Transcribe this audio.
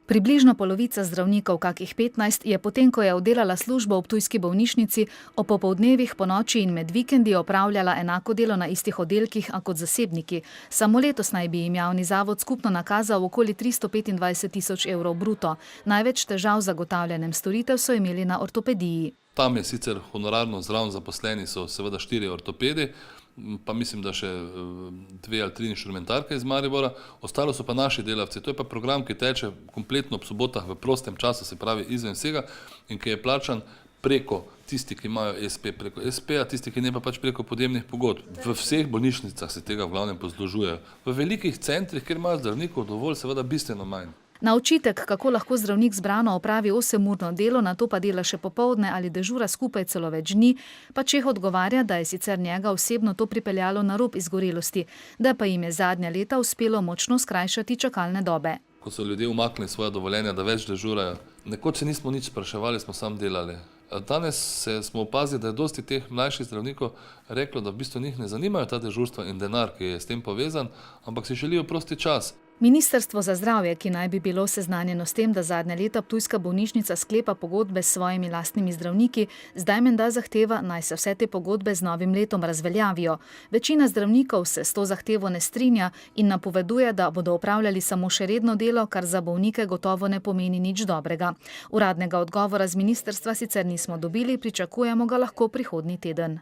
Približno polovica zdravnikov, kakih 15, je potem, ko je oddelala službo v ptujski bolnišnici, ob popoldnevih, ponoči in med vikendi opravljala enako delo na istih oddelkih, a kot zasebniki. Samo letos naj bi jim javni zavod skupno nakazal okoli 325 tisoč evrov bruto. Največ težav z zagotavljanjem storitev so imeli na ortopediji. Tam je sicer honorarno zraven zaposleni so seveda 4 ortopedi, pa mislim, da še 2 ali 3 inštrumentarke iz Maribora, ostalo so pa naši delavci. To je pa program, ki teče kompletno ob sobotah v prostem času, se pravi izven vsega, in ki je plačan preko tisti, ki imajo SP, preko SP-a, tisti, ki ne pa pač preko podjemnih pogodb. V vseh bolnišnicah se tega v glavnem poslužujejo. V velikih centrih, kjer imajo zdravnikov dovolj, seveda bistveno manj. Na očitek, kako lahko zdravnik zbrano opravi 8-urno delo, nato pa dela še popoldne ali dežura skupaj celo več dni, pa Čeh odgovarja, da je sicer njega osebno to pripeljalo na rob izgorelosti, da pa jim je zadnja leta uspelo močno skrajšati čakalne dobe. Ko so ljudje umaknili svoja dovoljenja, da več dežurajo, nekoč se nismo nič spraševali, smo samo delali. Danes smo opazili, da je dosti teh mlajših zdravnikov reklo, da v bistvu njih ne zanimajo ta dežurstva in denar, ki je s tem povezan, ampak si želijo prosti čas. Ministrstvo za zdravje, ki naj bi bilo seznanjeno s tem, da zadnja leta ptujska bolnišnica sklepa pogodbe s svojimi lastnimi zdravniki, zdaj menda zahteva, naj se vse te pogodbe z novim letom razveljavijo. Večina zdravnikov se s to zahtevo ne strinja in napoveduje, da bodo opravljali samo še redno delo, kar za bolnike gotovo ne pomeni nič dobrega. Uradnega odgovora z ministrstva sicer nismo dobili, pričakujemo ga lahko prihodnji teden.